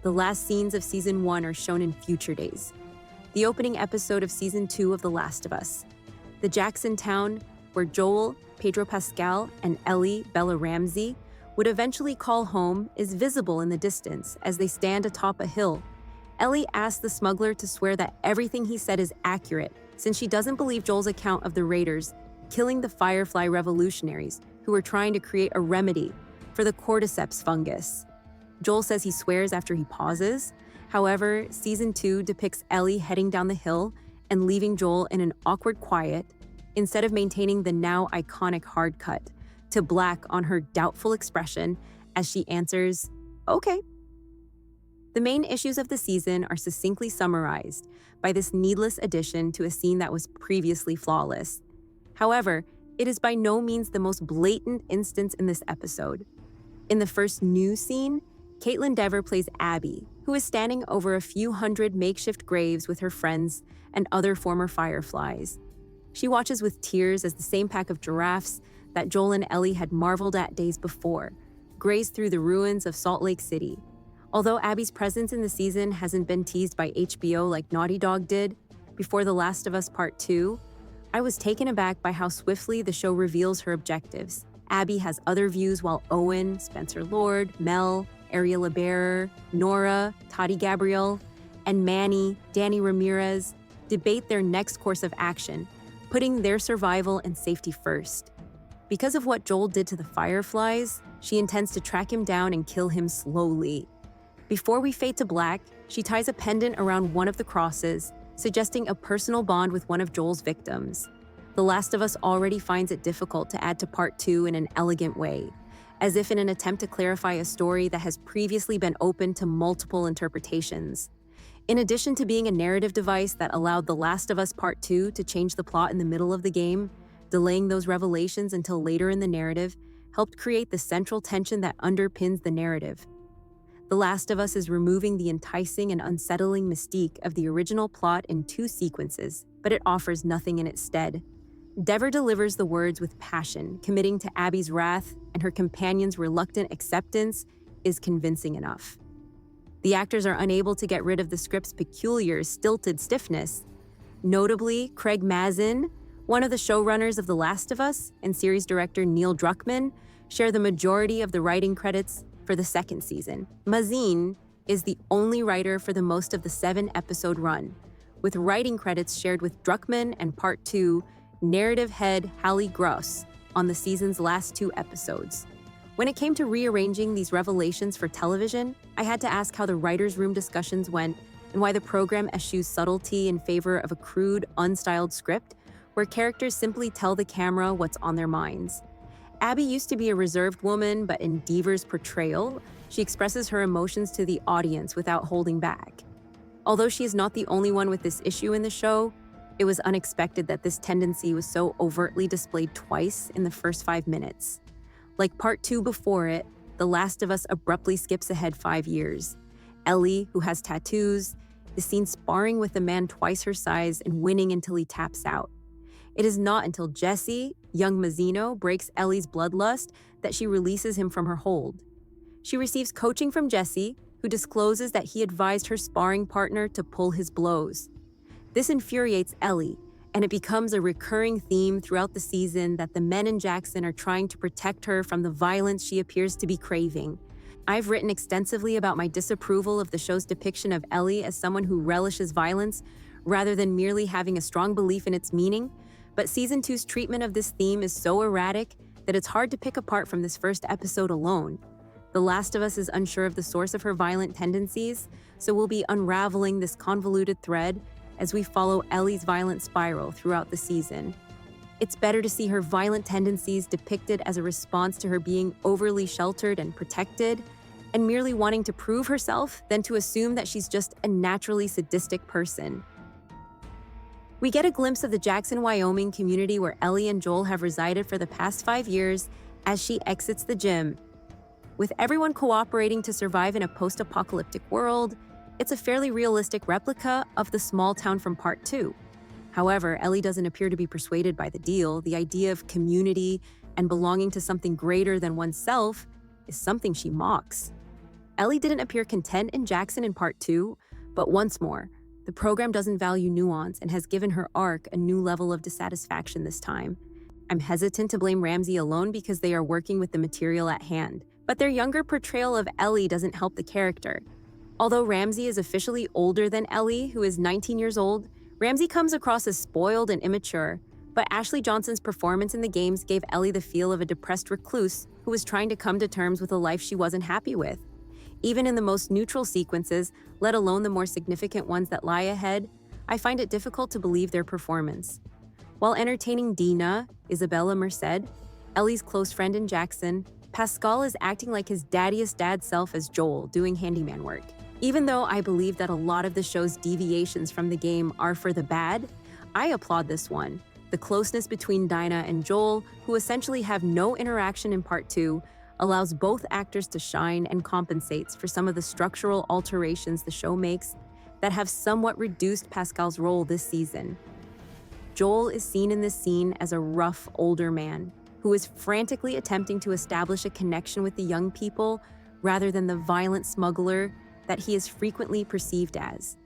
The last scenes of Season 1 are shown in future days. The opening episode of Season 2 of The Last of Us. The Jackson town, where Joel, Pedro Pascal, and Ellie, Bella Ramsey, would eventually call home, is visible in the distance as they stand atop a hill. Ellie asks the smuggler to swear that everything he said is accurate, since she doesn't believe Joel's account of the raiders killing the Firefly revolutionaries who were trying to create a remedy for the cordyceps fungus. Joel says he swears after he pauses. However, Season 2 depicts Ellie heading down the hill and leaving Joel in an awkward quiet, instead of maintaining the now iconic hard cut to black on her doubtful expression as she answers, "Okay." The main issues of the season are succinctly summarized by this needless addition to a scene that was previously flawless. However, it is by no means the most blatant instance in this episode. In the first new scene, Caitlin Dever plays Abby, who is standing over a few hundred makeshift graves with her friends and other former Fireflies. She watches with tears as the same pack of giraffes that Joel and Ellie had marveled at days before graze through the ruins of Salt Lake City. Although Abby's presence in the season hasn't been teased by HBO like Naughty Dog did before The Last of Us Part 2, I was taken aback by how swiftly the show reveals her objectives. Abby has other views while Owen, Spencer Lord, Mel, Ariela Bearer, Nora, Toddy Gabriel, and Manny, Danny Ramirez debate their next course of action, putting their survival and safety first. Because of what Joel did to the Fireflies, she intends to track him down and kill him slowly. Before we fade to black, she ties a pendant around one of the crosses, suggesting a personal bond with one of Joel's victims. The Last of Us already finds it difficult to add to Part 2 in an elegant way, as if in an attempt to clarify a story that has previously been open to multiple interpretations. In addition to being a narrative device that allowed The Last of Us Part 2 to change the plot in the middle of the game, delaying those revelations until later in the narrative helped create the central tension that underpins the narrative. The Last of Us is removing the enticing and unsettling mystique of the original plot in two sequences, but it offers nothing in its stead. Dever delivers the words with passion, committing to Abby's wrath, and her companion's reluctant acceptance is convincing enough. The actors are unable to get rid of the script's peculiar, stilted stiffness. Notably, Craig Mazin, one of the showrunners of The Last of Us, and series director Neil Druckmann share the majority of the writing credits for the second season. Mazin is the only writer for the most of the 7-episode run, with writing credits shared with Druckmann and Part 2 narrative head Hallie Gross on the season's last 2 episodes. When it came to rearranging these revelations for television, I had to ask how the writers' room discussions went and why the program eschews subtlety in favor of a crude, unstyled script where characters simply tell the camera what's on their minds. Abby used to be a reserved woman, but in Dever's portrayal, she expresses her emotions to the audience without holding back. Although she is not the only one with this issue in the show, it was unexpected that this tendency was so overtly displayed twice in the first 5 minutes. Like Part 2 before it, The Last of Us abruptly skips ahead 5 years. Ellie, who has tattoos, is seen sparring with a man twice her size and winning until he taps out. It is not until Jesse, young Mazzino, breaks Ellie's bloodlust that she releases him from her hold. She receives coaching from Jesse, who discloses that he advised her sparring partner to pull his blows. This infuriates Ellie, and it becomes a recurring theme throughout the season that the men in Jackson are trying to protect her from the violence she appears to be craving. I've written extensively about my disapproval of the show's depiction of Ellie as someone who relishes violence rather than merely having a strong belief in its meaning, but Season 2's treatment of this theme is so erratic that it's hard to pick apart from this first episode alone. The Last of Us is unsure of the source of her violent tendencies, so we'll be unraveling this convoluted thread as we follow Ellie's violent spiral throughout the season. It's better to see her violent tendencies depicted as a response to her being overly sheltered and protected, and merely wanting to prove herself than to assume that she's just a naturally sadistic person. We get a glimpse of the Jackson, Wyoming community where Ellie and Joel have resided for the past 5 years as she exits the gym. With everyone cooperating to survive in a post-apocalyptic world, it's a fairly realistic replica of the small town from Part 2. However, Ellie doesn't appear to be persuaded by the deal. The idea of community and belonging to something greater than oneself is something she mocks. Ellie didn't appear content in Jackson in Part 2, but once more, the program doesn't value nuance and has given her arc a new level of dissatisfaction this time. I'm hesitant to blame Ramsey alone because they are working with the material at hand, but their younger portrayal of Ellie doesn't help the character. Although Ramsey is officially older than Ellie, who is 19 years old, Ramsey comes across as spoiled and immature, but Ashley Johnson's performance in the games gave Ellie the feel of a depressed recluse who was trying to come to terms with a life she wasn't happy with. Even in the most neutral sequences, let alone the more significant ones that lie ahead, I find it difficult to believe their performance. While entertaining Dina, Isabella Merced, Ellie's close friend in Jackson, Pascal is acting like his daddiest dad self as Joel, doing handyman work. Even though I believe that a lot of the show's deviations from the game are for the bad, I applaud this one. The closeness between Dinah and Joel, who essentially have no interaction in Part 2, allows both actors to shine and compensates for some of the structural alterations the show makes that have somewhat reduced Pascal's role this season. Joel is seen in this scene as a rough, older man who is frantically attempting to establish a connection with the young people rather than the violent smuggler that he is frequently perceived as.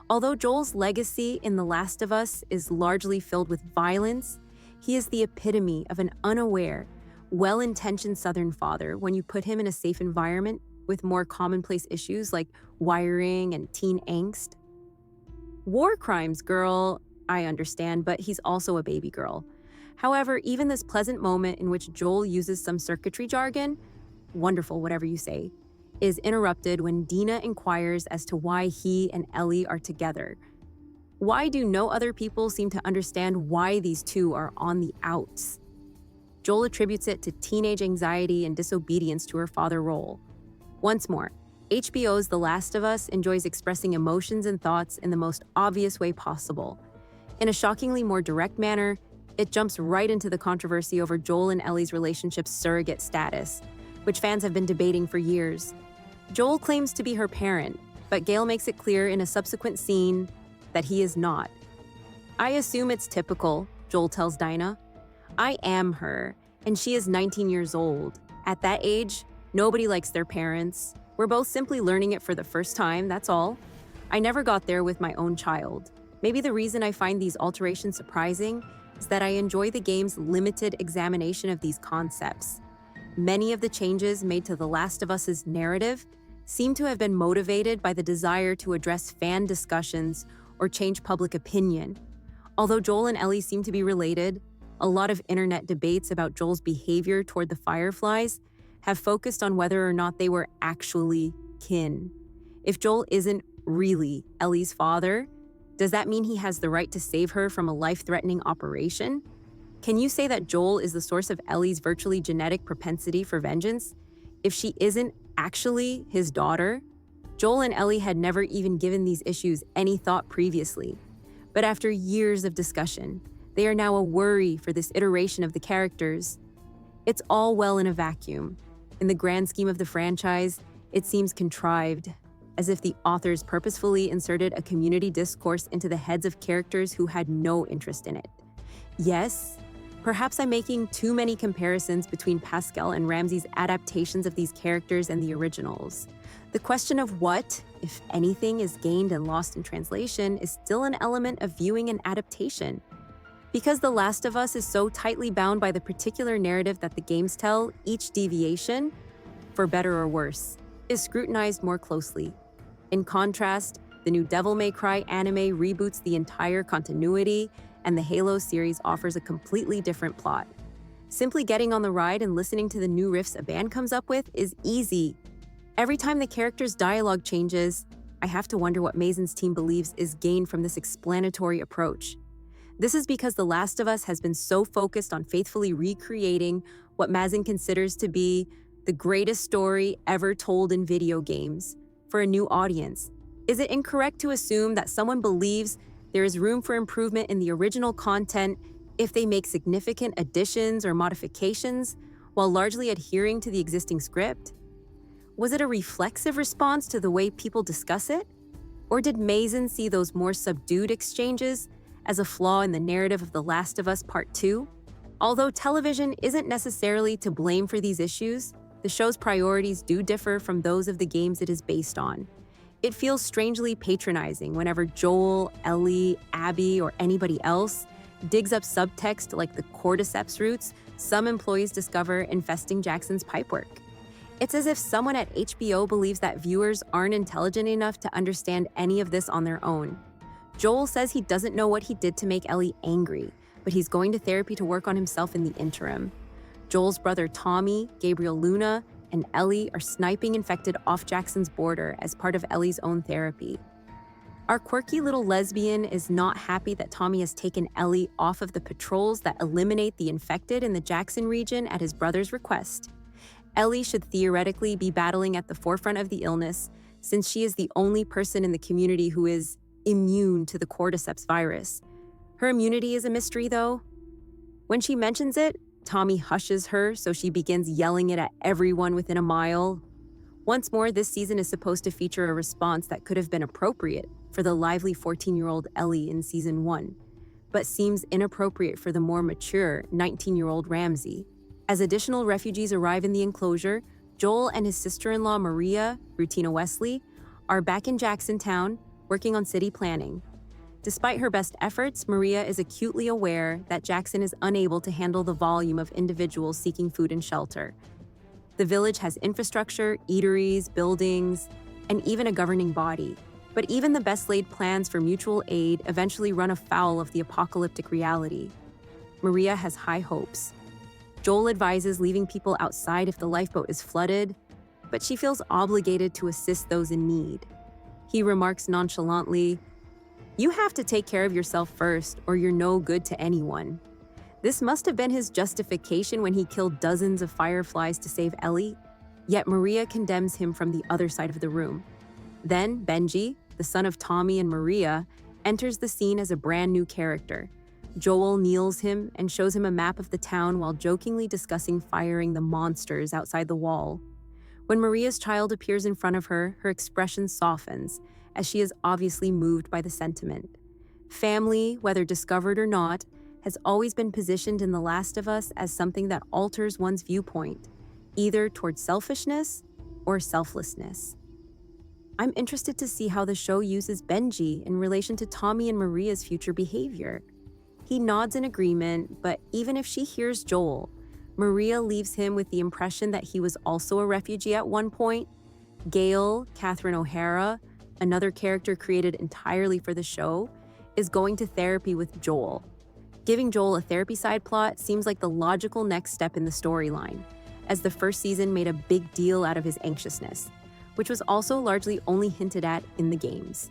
Although Joel's legacy in The Last of Us is largely filled with violence, he is the epitome of an unaware, well-intentioned Southern father when you put him in a safe environment with more commonplace issues like wiring and teen angst. War crimes, girl, I understand, but he's also a baby girl. However, even this pleasant moment in which Joel uses some circuitry jargon, wonderful, whatever you say, is interrupted when Dina inquires as to why he and Ellie are together. Why do no other people seem to understand why these two are on the outs? Joel attributes it to teenage anxiety and disobedience to her father role. Once more, HBO's The Last of Us enjoys expressing emotions and thoughts in the most obvious way possible. In a shockingly more direct manner, it jumps right into the controversy over Joel and Ellie's relationship's surrogate status, which fans have been debating for years. Joel claims to be her parent, but Gail makes it clear in a subsequent scene that he is not. I assume it's typical, Joel tells Dinah. I am her, and she is 19 years old. At that age, nobody likes their parents. We're both simply learning it for the first time, that's all. I never got there with my own child. Maybe the reason I find these alterations surprising is that I enjoy the game's limited examination of these concepts. Many of the changes made to The Last of Us's narrative seem to have been motivated by the desire to address fan discussions or change public opinion. Although Joel and Ellie seem to be related, a lot of internet debates about Joel's behavior toward the Fireflies have focused on whether or not they were actually kin. If Joel isn't really Ellie's father, does that mean he has the right to save her from a life-threatening operation? Can you say that Joel is the source of Ellie's virtually genetic propensity for vengeance if she isn't actually his daughter? Joel and Ellie had never even given these issues any thought previously, but after years of discussion, they are now a worry for this iteration of the characters. It's all well in a vacuum. In the grand scheme of the franchise, it seems contrived, as if the authors purposefully inserted a community discourse into the heads of characters who had no interest in it. Yes, perhaps I'm making too many comparisons between Pascal and Ramsey's adaptations of these characters and the originals. The question of what, if anything, is gained and lost in translation is still an element of viewing and adaptation. Because The Last of Us is so tightly bound by the particular narrative that the games tell, each deviation, for better or worse, is scrutinized more closely. In contrast, the new Devil May Cry anime reboots the entire continuity, and the Halo series offers a completely different plot. Simply getting on the ride and listening to the new riffs a band comes up with is easy. Every time the character's dialogue changes, I have to wonder what Mazen's team believes is gained from this explanatory approach. This is because The Last of Us has been so focused on faithfully recreating what Mazen considers to be the greatest story ever told in video games for a new audience. Is it incorrect to assume that someone believes there is room for improvement in the original content if they make significant additions or modifications while largely adhering to the existing script? Was it a reflexive response to the way people discuss it? Or did Mazen see those more subdued exchanges as a flaw in the narrative of The Last of Us Part 2? Although television isn't necessarily to blame for these issues, the show's priorities do differ from those of the games it is based on. It feels strangely patronizing whenever Joel, Ellie, Abby, or anybody else digs up subtext like the cordyceps roots some employees discover infesting Jackson's pipework. It's as if someone at HBO believes that viewers aren't intelligent enough to understand any of this on their own. Joel says he doesn't know what he did to make Ellie angry, but he's going to therapy to work on himself in the interim. Joel's brother Tommy, Gabriel Luna, and Ellie are sniping infected off Jackson's border as part of Ellie's own therapy. Our quirky little lesbian is not happy that Tommy has taken Ellie off of the patrols that eliminate the infected in the Jackson region at his brother's request. Ellie should theoretically be battling at the forefront of the illness, since she is the only person in the community who is immune to the cordyceps virus. Her immunity is a mystery, though. When she mentions it, Tommy hushes her, so she begins yelling it at everyone within a mile. Once more, this season is supposed to feature a response that could have been appropriate for the lively 14-year-old Ellie in season 1, but seems inappropriate for the more mature 19-year-old Ramsey. As additional refugees arrive in the enclosure, Joel and his sister-in-law Maria, Rutina Wesley, are back in Jacksontown working on city planning. Despite her best efforts, Maria is acutely aware that Jackson is unable to handle the volume of individuals seeking food and shelter. The village has infrastructure, eateries, buildings, and even a governing body. But even the best-laid plans for mutual aid eventually run afoul of the apocalyptic reality. Maria has high hopes. Joel advises leaving people outside if the lifeboat is flooded, but she feels obligated to assist those in need. He remarks nonchalantly, "You have to take care of yourself first, or you're no good to anyone." This must have been his justification when he killed dozens of fireflies to save Ellie, yet Maria condemns him from the other side of the room. Then Benji, the son of Tommy and Maria, enters the scene as a brand new character. Joel kneels him and shows him a map of the town while jokingly discussing firing the monsters outside the wall. When Maria's child appears in front of her, her expression softens, as she is obviously moved by the sentiment. Family, whether discovered or not, has always been positioned in The Last of Us as something that alters one's viewpoint, either towards selfishness or selflessness. I'm interested to see how the show uses Benji in relation to Tommy and Maria's future behavior. He nods in agreement, but even if she hears Joel, Maria leaves him with the impression that he was also a refugee at one point. Gail, Catherine O'Hara, another character created entirely for the show, is going to therapy with Joel. Giving Joel a therapy side plot seems like the logical next step in the storyline, as the first season made a big deal out of his anxiousness, which was also largely only hinted at in the games.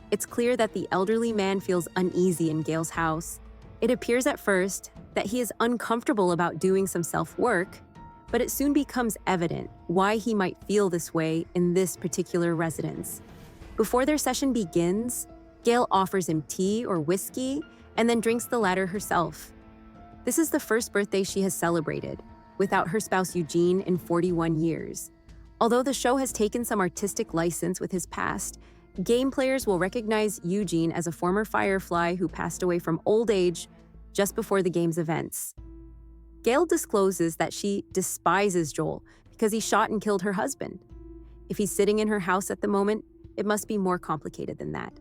It's clear that the elderly man feels uneasy in Gail's house. It appears at first that he is uncomfortable about doing some self-work, but it soon becomes evident why he might feel this way in this particular residence. Before their session begins, Gail offers him tea or whiskey and then drinks the latter herself. This is the first birthday she has celebrated, without her spouse Eugene in 41 years. Although the show has taken some artistic license with his past, game players will recognize Eugene as a former Firefly who passed away from old age just before the game's events. Gail discloses that she despises Joel because he shot and killed her husband. If he's sitting in her house at the moment, it must be more complicated than that.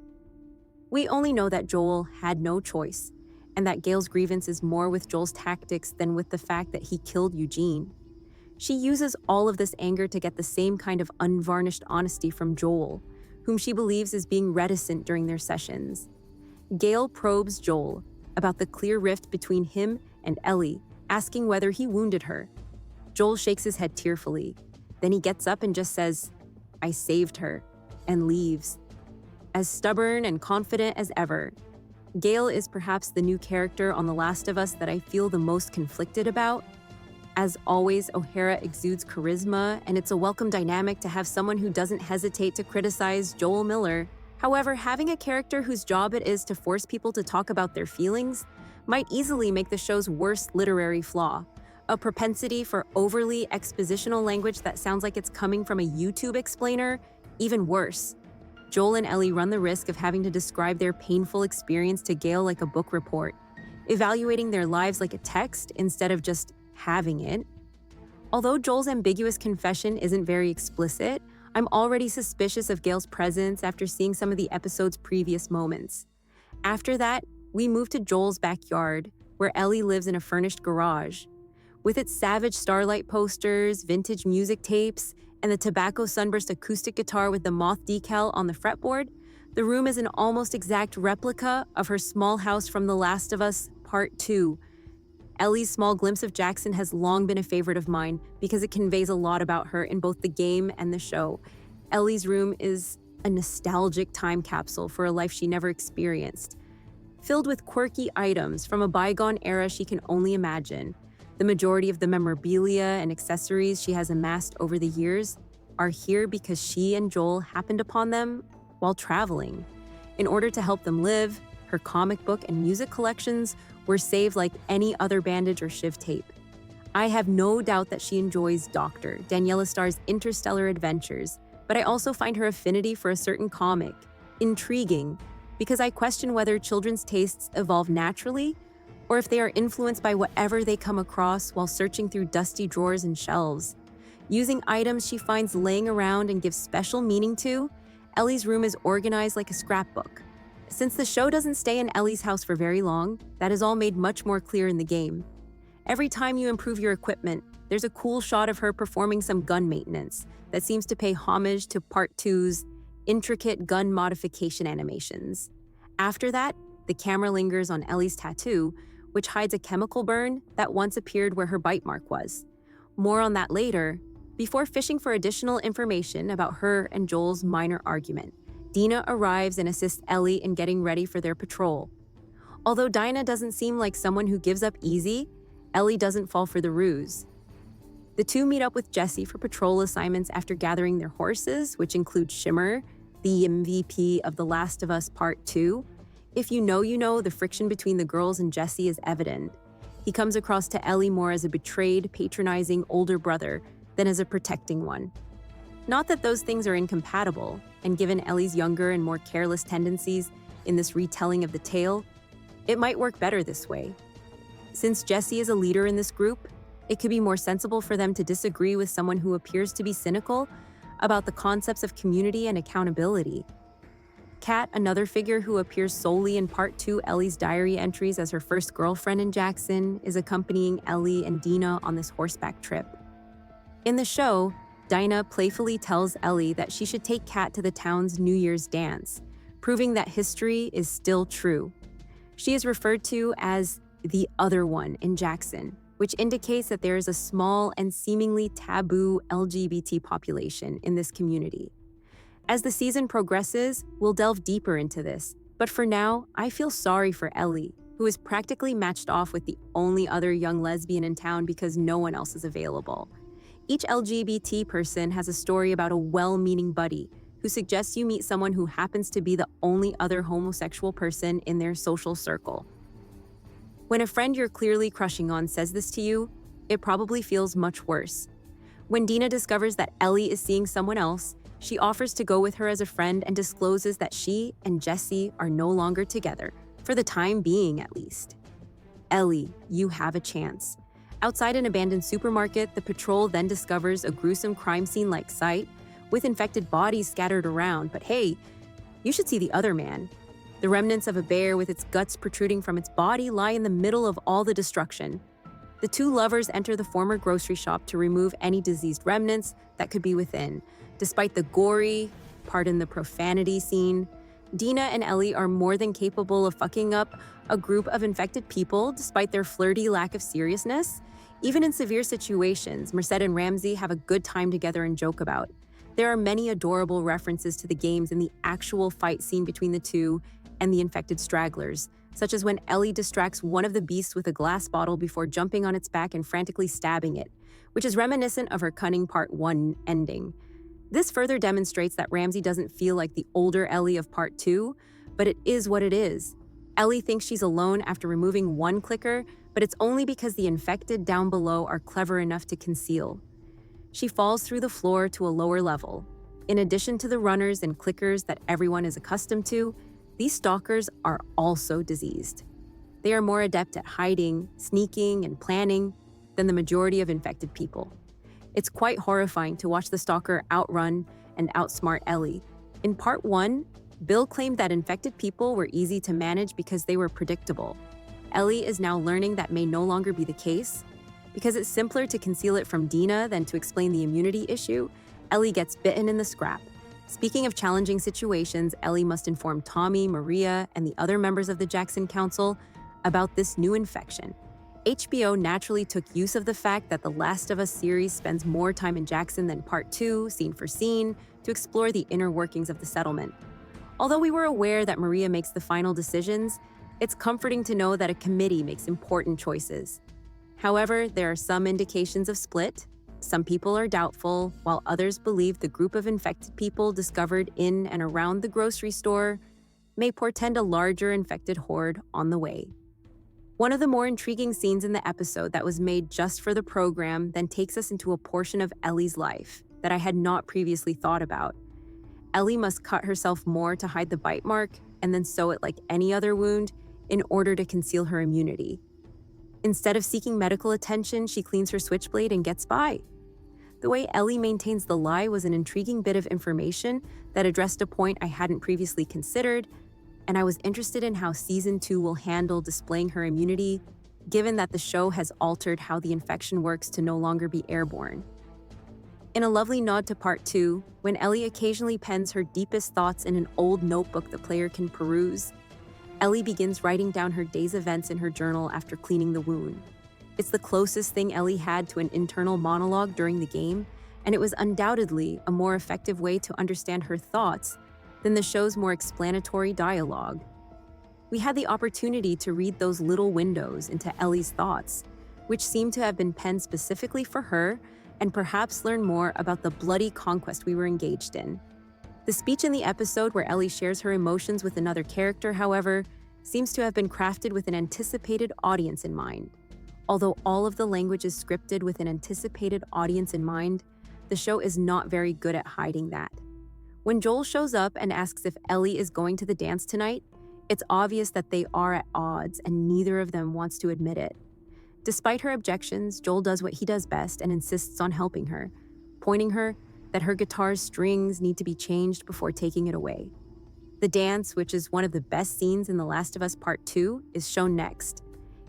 We only know that Joel had no choice, and that Gail's grievance is more with Joel's tactics than with the fact that he killed Eugene. She uses all of this anger to get the same kind of unvarnished honesty from Joel, whom she believes is being reticent during their sessions. Gail probes Joel about the clear rift between him and Ellie, asking whether he wounded her. Joel shakes his head tearfully. Then he gets up and just says, "I saved her," and leaves. As stubborn and confident as ever, Gail is perhaps the new character on The Last of Us that I feel the most conflicted about. As always, O'Hara exudes charisma, and it's a welcome dynamic to have someone who doesn't hesitate to criticize Joel Miller. However, having a character whose job it is to force people to talk about their feelings might easily make the show's worst literary flaw, a propensity for overly expositional language that sounds like it's coming from a YouTube explainer, even worse. Joel and Ellie run the risk of having to describe their painful experience to Gail like a book report, evaluating their lives like a text instead of just having it. Although Joel's ambiguous confession isn't very explicit, I'm already suspicious of Gail's presence after seeing some of the episode's previous moments. After that, we move to Joel's backyard, where Ellie lives in a furnished garage. With its savage Starlight posters, vintage music tapes, and the Tobacco Sunburst acoustic guitar with the moth decal on the fretboard, the room is an almost exact replica of her small house from The Last of Us Part 2. Ellie's small glimpse of Jackson has long been a favorite of mine because it conveys a lot about her in both the game and the show. Ellie's room is a nostalgic time capsule for a life she never experienced, filled with quirky items from a bygone era she can only imagine. The majority of the memorabilia and accessories she has amassed over the years are here because she and Joel happened upon them while traveling. In order to help them live, her comic book and music collections were saved like any other bandage or Shiv tape. I have no doubt that she enjoys Doctor, Daniela Starr's interstellar adventures, but I also find her affinity for a certain comic intriguing because I question whether children's tastes evolve naturally or if they are influenced by whatever they come across while searching through dusty drawers and shelves. Using items she finds laying around and gives special meaning to, Ellie's room is organized like a scrapbook. Since the show doesn't stay in Ellie's house for very long, that is all made much more clear in the game. Every time you improve your equipment, there's a cool shot of her performing some gun maintenance that seems to pay homage to Part 2's intricate gun modification animations. After that, the camera lingers on Ellie's tattoo, which hides a chemical burn that once appeared where her bite mark was. More on that later, before fishing for additional information about her and Joel's minor argument. Dina arrives and assists Ellie in getting ready for their patrol. Although Dinah doesn't seem like someone who gives up easy, Ellie doesn't fall for the ruse. The two meet up with Jesse for patrol assignments after gathering their horses, which include Shimmer, the MVP of The Last of Us Part 2. If you know, the friction between the girls and Jesse is evident. He comes across to Ellie more as a betrayed, patronizing older brother than as a protecting one. Not that those things are incompatible, and given Ellie's younger and more careless tendencies in this retelling of the tale, it might work better this way. Since Jesse is a leader in this group, it could be more sensible for them to disagree with someone who appears to be cynical about the concepts of community and accountability. Kat, another figure who appears solely in Part 2 Ellie's diary entries as her first girlfriend in Jackson, is accompanying Ellie and Dina on this horseback trip. In the show, Dinah playfully tells Ellie that she should take Kat to the town's New Year's dance, proving that history is still true. She is referred to as the other one in Jackson, which indicates that there is a small and seemingly taboo LGBT population in this community. As the season progresses, we'll delve deeper into this, but for now, I feel sorry for Ellie, who is practically matched off with the only other young lesbian in town because no one else is available. Each LGBT person has a story about a well-meaning buddy who suggests you meet someone who happens to be the only other homosexual person in their social circle. When a friend you're clearly crushing on says this to you, it probably feels much worse. When Dina discovers that Ellie is seeing someone else, she offers to go with her as a friend and discloses that she and Jesse are no longer together, for the time being at least. Ellie, you have a chance. Outside an abandoned supermarket, the patrol then discovers a gruesome crime scene-like sight with infected bodies scattered around, but hey, you should see the other man. The remnants of a bear with its guts protruding from its body lie in the middle of all the destruction. The two lovers enter the former grocery shop to remove any diseased remnants that could be within. Despite the gory, pardon the profanity scene, Dina and Ellie are more than capable of fucking up a group of infected people despite their flirty lack of seriousness. Even in severe situations, Merced and Ramsey have a good time together and joke about. There are many adorable references to the games in the actual fight scene between the two and the infected stragglers, such as when Ellie distracts one of the beasts with a glass bottle before jumping on its back and frantically stabbing it, which is reminiscent of her cunning Part 1 ending. This further demonstrates that Ramsey doesn't feel like the older Ellie of Part 2, but it is what it is. Ellie thinks she's alone after removing one clicker, but it's only because the infected down below are clever enough to conceal. She falls through the floor to a lower level. In addition to the runners and clickers that everyone is accustomed to, these stalkers are also diseased. They are more adept at hiding, sneaking, and planning than the majority of infected people. It's quite horrifying to watch the stalker outrun and outsmart Ellie. In part 1, Bill claimed that infected people were easy to manage because they were predictable. Ellie is now learning that may no longer be the case. Because it's simpler to conceal it from Dina than to explain the immunity issue, Ellie gets bitten in the scrap. Speaking of challenging situations, Ellie must inform Tommy, Maria, and the other members of the Jackson Council about this new infection. HBO naturally took use of the fact that The Last of Us series spends more time in Jackson than Part 2, scene for scene, to explore the inner workings of the settlement. Although we were aware that Maria makes the final decisions, it's comforting to know that a committee makes important choices. However, there are some indications of split. Some people are doubtful, while others believe the group of infected people discovered in and around the grocery store may portend a larger infected horde on the way. One of the more intriguing scenes in the episode that was made just for the program then takes us into a portion of Ellie's life that I had not previously thought about. Ellie must cut herself more to hide the bite mark and then sew it like any other wound in order to conceal her immunity. Instead of seeking medical attention, she cleans her switchblade and gets by. The way Ellie maintains the lie was an intriguing bit of information that addressed a point I hadn't previously considered, and I was interested in how Season 2 will handle displaying her immunity, given that the show has altered how the infection works to no longer be airborne. In a lovely nod to Part 2, when Ellie occasionally pens her deepest thoughts in an old notebook the player can peruse, Ellie begins writing down her day's events in her journal after cleaning the wound. It's the closest thing Ellie had to an internal monologue during the game, and it was undoubtedly a more effective way to understand her thoughts than the show's more explanatory dialogue. We had the opportunity to read those little windows into Ellie's thoughts, which seemed to have been penned specifically for her, and perhaps learn more about the bloody conquest we were engaged in. The speech in the episode where Ellie shares her emotions with another character, however, seems to have been crafted with an anticipated audience in mind. Although all of the language is scripted with an anticipated audience in mind, the show is not very good at hiding that. When Joel shows up and asks if Ellie is going to the dance tonight, it's obvious that they are at odds and neither of them wants to admit it. Despite her objections, Joel does what he does best and insists on helping her, pointing her that her guitar's strings need to be changed before taking it away. The dance, which is one of the best scenes in The Last of Us Part 2, is shown next.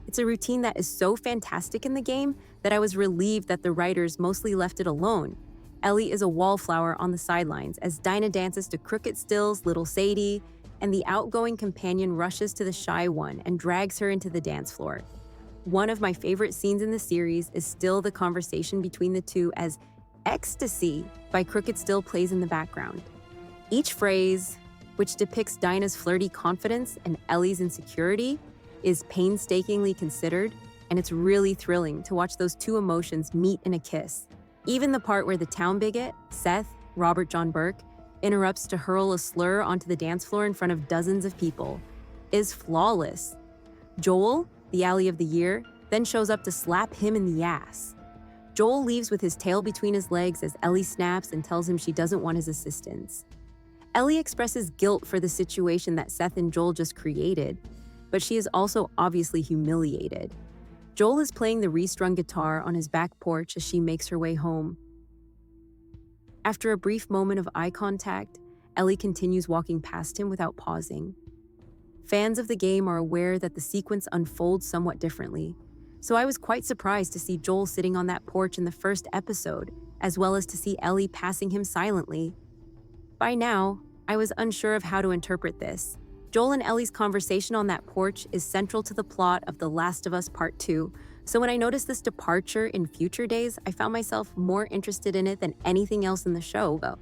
It's a routine that is so fantastic in the game that I was relieved that the writers mostly left it alone. Ellie is a wallflower on the sidelines as Dinah dances to Crooked Still's Little Sadie, and the outgoing companion rushes to the shy one and drags her into the dance floor. One of my favorite scenes in the series is still the conversation between the two as Ecstasy by Crooked Still plays in the background. Each phrase, which depicts Dinah's flirty confidence and Ellie's insecurity, is painstakingly considered, and it's really thrilling to watch those two emotions meet in a kiss. Even the part where the town bigot, Seth, Robert John Burke, interrupts to hurl a slur onto the dance floor in front of dozens of people, is flawless. Joel, the ally of the year, then shows up to slap him in the ass. Joel leaves with his tail between his legs as Ellie snaps and tells him she doesn't want his assistance. Ellie expresses guilt for the situation that Seth and Joel just created, but she is also obviously humiliated. Joel is playing the restrung guitar on his back porch as she makes her way home. After a brief moment of eye contact, Ellie continues walking past him without pausing. Fans of the game are aware that the sequence unfolds somewhat differently, so I was quite surprised to see Joel sitting on that porch in the first episode, as well as to see Ellie passing him silently. By now, I was unsure of how to interpret this. Joel and Ellie's conversation on that porch is central to the plot of The Last of Us Part 2, so when I noticed this departure in future days, I found myself more interested in it than anything else in the show, though.